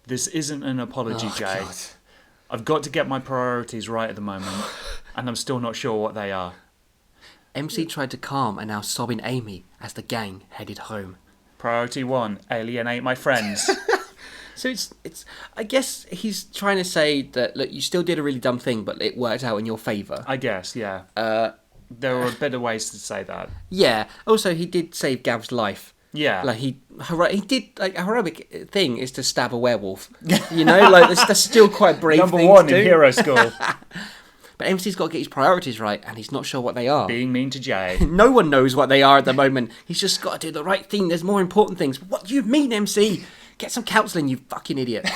This isn't an apology, Jay. God. I've got to get my priorities right at the moment, and I'm still not sure what they are. MC tried to calm a now sobbing Amy as the gang headed home. Priority 1, alienate my friends. So it's. I guess he's trying to say that, look, you still did a really dumb thing, but it worked out in your favour. I guess, yeah. There were better ways to say that. Yeah. Also, he did save Gav's life. Yeah. Like he did, like, a heroic thing is to stab a werewolf. You know, like that's still quite brave. Number thing one to do. in hero school. But MC's got to get his priorities right, and he's not sure what they are. Being mean to Jay. No one knows what they are at the moment. He's just got to do the right thing. There's more important things. What do you mean, MC? Get some counselling, you fucking idiot.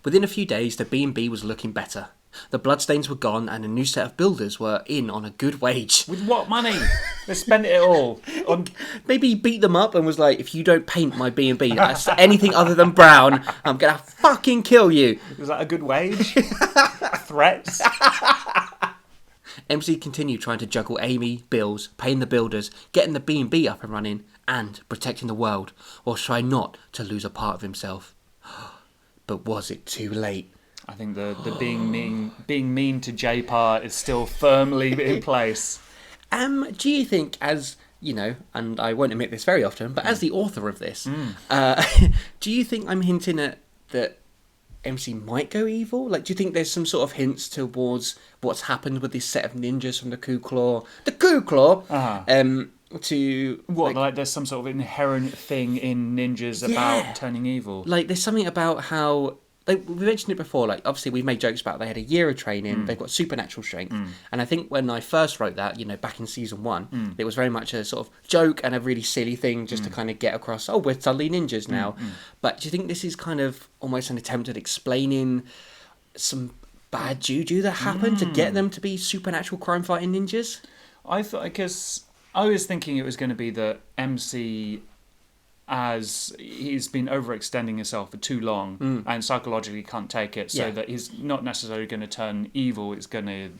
Within a few days, the B&B was looking better. The bloodstains were gone, and a new set of builders were in on a good wage. With what money? They spent it all on... Maybe he beat them up and was like, if you don't paint my B&B that's anything other than brown, I'm going to fucking kill you. Was that a good wage? Threats? MC continued trying to juggle Amy, bills, paying the builders, getting the B&B up and running, and protecting the world, while trying not to lose a part of himself. But was it too late? I think the being mean to Jay part is still firmly in place. Do you think, as, you know, and I won't admit this very often, but as the author of this, do you think I'm hinting at that MC might go evil? Like, do you think there's some sort of hints towards what's happened with this set of ninjas from the Coup Claw? The Coup Claw! to... What, like there's some sort of inherent thing in ninjas about turning evil? Like, there's something about how... Like, we mentioned it before, like, obviously we've made jokes about they had a year of training, they've got supernatural strength, and I think when I first wrote that, back in season 1, it was very much a sort of joke and a really silly thing just to kind of get across, oh, we're suddenly ninjas now. But do you think this is kind of almost an attempt at explaining some bad juju that happened to get them to be supernatural crime-fighting ninjas? I thought, because I was thinking it was going to be that MC... as he's been overextending himself for too long and psychologically can't take it, so that he's not necessarily going to turn evil, it's going to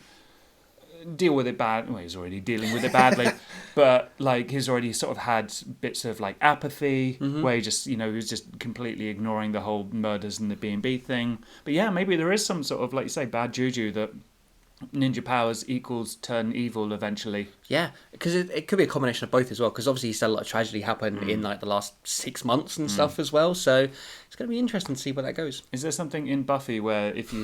deal with it bad. Well, he's already dealing with it badly, but like he's already sort of had bits of like apathy where he just, he's just completely ignoring the whole murders and the B&B thing. But yeah, maybe there is some sort of, like you say, bad juju that ninja powers equals turn evil eventually. Yeah, because it could be a combination of both as well, because obviously he's had a lot of tragedy happen in like the last 6 months and stuff as well, so it's going to be interesting to see where that goes. Is there something in Buffy where if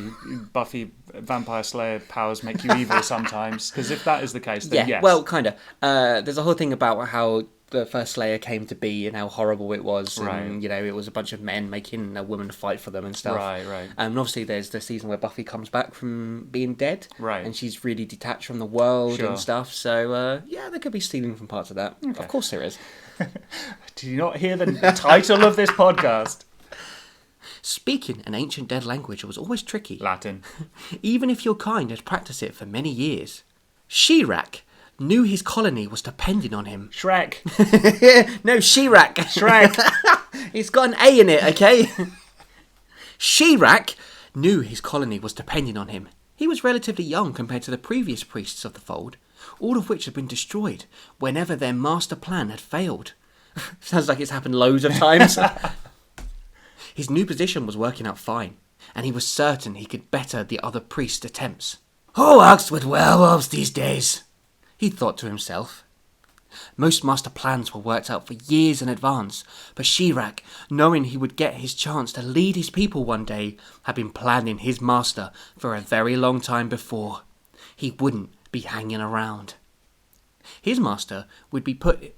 Buffy Vampire Slayer powers make you evil sometimes? Because if that is the case, then yes. Well, kind of. There's a whole thing about how the first Slayer came to be and how horrible it was, and it was a bunch of men making a woman fight for them and stuff. Right. And obviously there's the season where Buffy comes back from being dead, right, and she's really detached from the world and stuff. So there could be stealing from parts of that. Okay. Of course there is. Do you not hear the title of this podcast? Speaking an ancient dead language was always tricky. Latin. Even if your kind had practiced it for many years. Shirak knew his colony was depending on him. Shrek. No, Shirak. Shrek. It's got an A in it, okay? Shirak knew his colony was depending on him. He was relatively young compared to the previous priests of the fold, all of which had been destroyed whenever their master plan had failed. Sounds like it's happened loads of times. His new position was working out fine, and he was certain he could better the other priests' attempts. Who works with werewolves these days? He thought to himself. Most master plans were worked out for years in advance, but Shirak, knowing he would get his chance to lead his people one day, had been planning his master for a very long time before. He wouldn't be hanging around. His master would be put...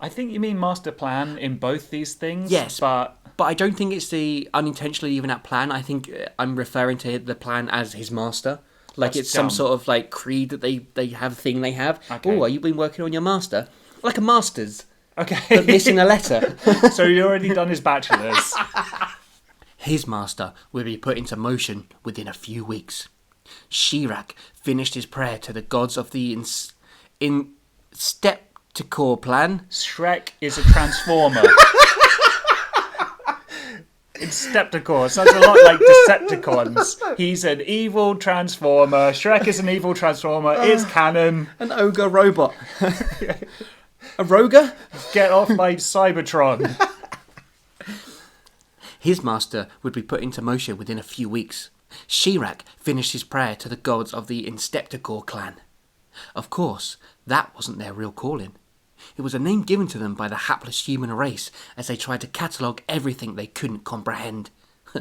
I think you mean master plan in both these things. Yes, but I don't think it's the unintentionally even at plan. I think I'm referring to the plan as his master. Like That's it's some dumb. sort of like creed that they have, thing they have. Okay. Oh, you've been working on your master? Like a master's. Okay. But missing a letter. So he'd already done his bachelor's. His master would be put into motion within a few weeks. Shirak finished his prayer to the gods of the Instepticor plan. Shrek is a transformer. Instepticor sounds a lot like Decepticons. He's an evil transformer. Shrek is an evil transformer. It's canon. An ogre robot. A roger? Get off my Cybertron. His master would be put into motion within a few weeks. Shirak finished his prayer to the gods of the Instepticor clan. Of course, that wasn't their real calling. It was a name given to them by the hapless human race as they tried to catalogue everything they couldn't comprehend.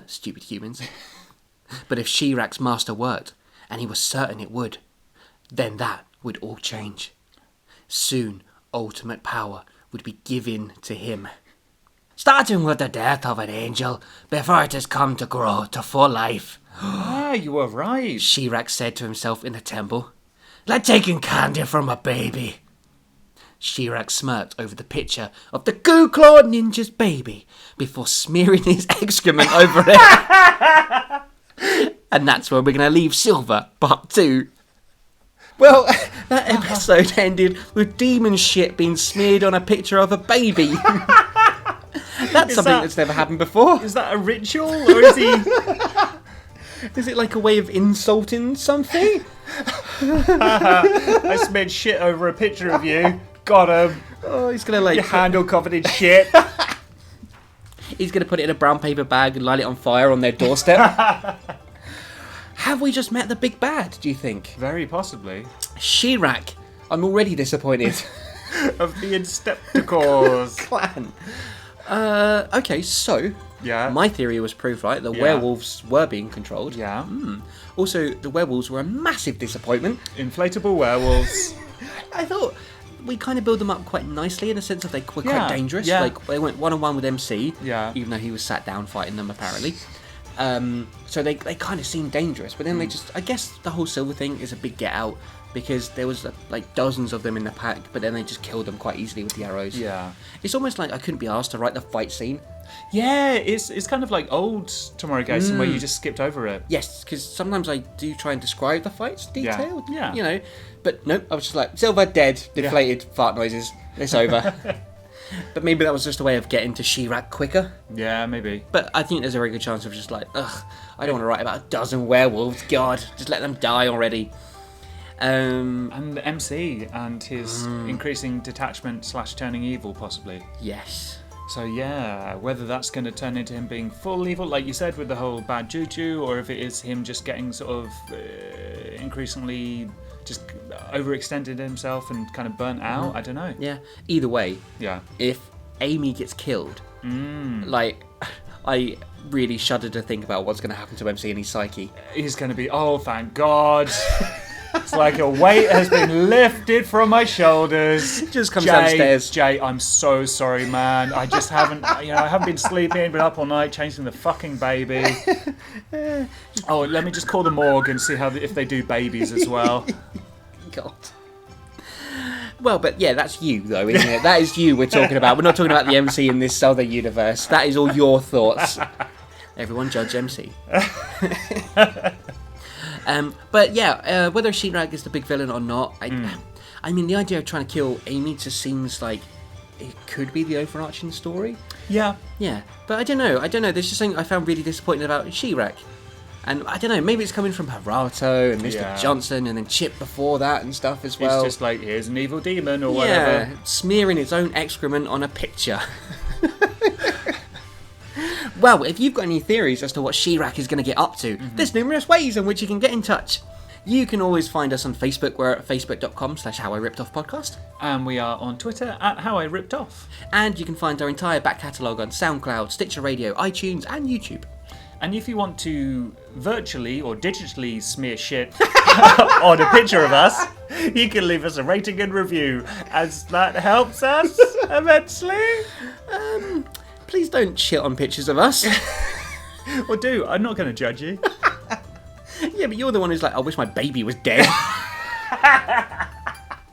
Stupid humans. But if Shirak's master worked, and he was certain it would, then that would all change. Soon, ultimate power would be given to him. Starting with the death of an angel before it has come to grow to full life. Ah, you were right. Shirak said to himself in the temple. Like taking candy from a baby. Shirak smirked over the picture of the Goo-Claw Ninja's baby before smearing his excrement over it. And that's where we're going to leave Silver, part 2. Well, that episode ended with demon shit being smeared on a picture of a baby. That's something that's never happened before. Is that a ritual, or is he... Is it like a way of insulting something? I smeared shit over a picture of you. Got him. Oh, he's going to Your handle covered in shit. He's going to put it in a brown paper bag and light it on fire on their doorstep. Have we just met the big bad, do you think? Very possibly. Shirak. I'm already disappointed. Of the Instepticors. Clan. Okay, so... Yeah. My theory was proved right. The werewolves were being controlled. Yeah. Also, the werewolves were a massive disappointment. Inflatable werewolves. I thought we kind of build them up quite nicely in the sense that they were Yeah, quite dangerous. yeah. Like they went 1-on-1 with MC, Yeah. even though he was sat down fighting them apparently. So they kind of seemed dangerous, but then they just, I guess the whole silver thing is a big get out because there was like dozens of them in the pack, but then they just killed them quite easily with the arrows. Yeah. It's almost like I couldn't be asked to write the fight scene. Yeah, it's kind of like old Tomuarigassen where you just skipped over it. Yes, because sometimes I do try and describe the fights detailed. Yeah. You know, but nope, I was just like, silver, dead, deflated, fart noises, it's over. But maybe that was just a way of getting to She-Rak quicker. Yeah, maybe. But I think there's a very good chance of just like, ugh, I don't want to write about a dozen werewolves, God, just let them die already. And the MC and his increasing detachment / turning evil, possibly. Yes. So yeah, whether that's going to turn into him being full evil, like you said, with the whole bad juju, or if it is him just getting sort of increasingly just overextended himself and kind of burnt out, I don't know. Yeah. Either way, Yeah. if Amy gets killed, like, I really shudder to think about what's going to happen to MC and his psyche. He's going to be, oh, thank God. It's like a weight has been lifted from my shoulders. Just comes downstairs. Jay, I'm so sorry, man. I just haven't, I haven't been sleeping, been up all night chasing the fucking baby. Oh, let me just call the morgue and see if they do babies as well. God. Well, but yeah, that's you, though, isn't it? That is you we're talking about. We're not talking about the MC in this other universe. That is all your thoughts. Everyone judge MC. But yeah, whether She-Rak is the big villain or not, I mean, the idea of trying to kill Amy just seems like it could be the overarching story. Yeah. Yeah, but I don't know. There's just something I found really disappointing about She-Rak. And I don't know, maybe it's coming from Harato and Mr. Yeah. Johnson and then Chip before that and stuff as well. It's just like, here's an evil demon or Yeah, whatever. smearing its own excrement on a picture. Well, if you've got any theories as to what She-Rak is going to get up to, there's numerous ways in which you can get in touch. You can always find us on Facebook. We're at facebook.com/HowIRippedOffPodcast. And we are on Twitter at How I Ripped Off. And you can find our entire back catalogue on SoundCloud, Stitcher Radio, iTunes and YouTube. And if you want to virtually or digitally smear shit on a picture of us, you can leave us a rating and review, as that helps us immensely. Please don't shit on pictures of us. Or do. I'm not going to judge you. Yeah, but you're the one who's like, I wish my baby was dead.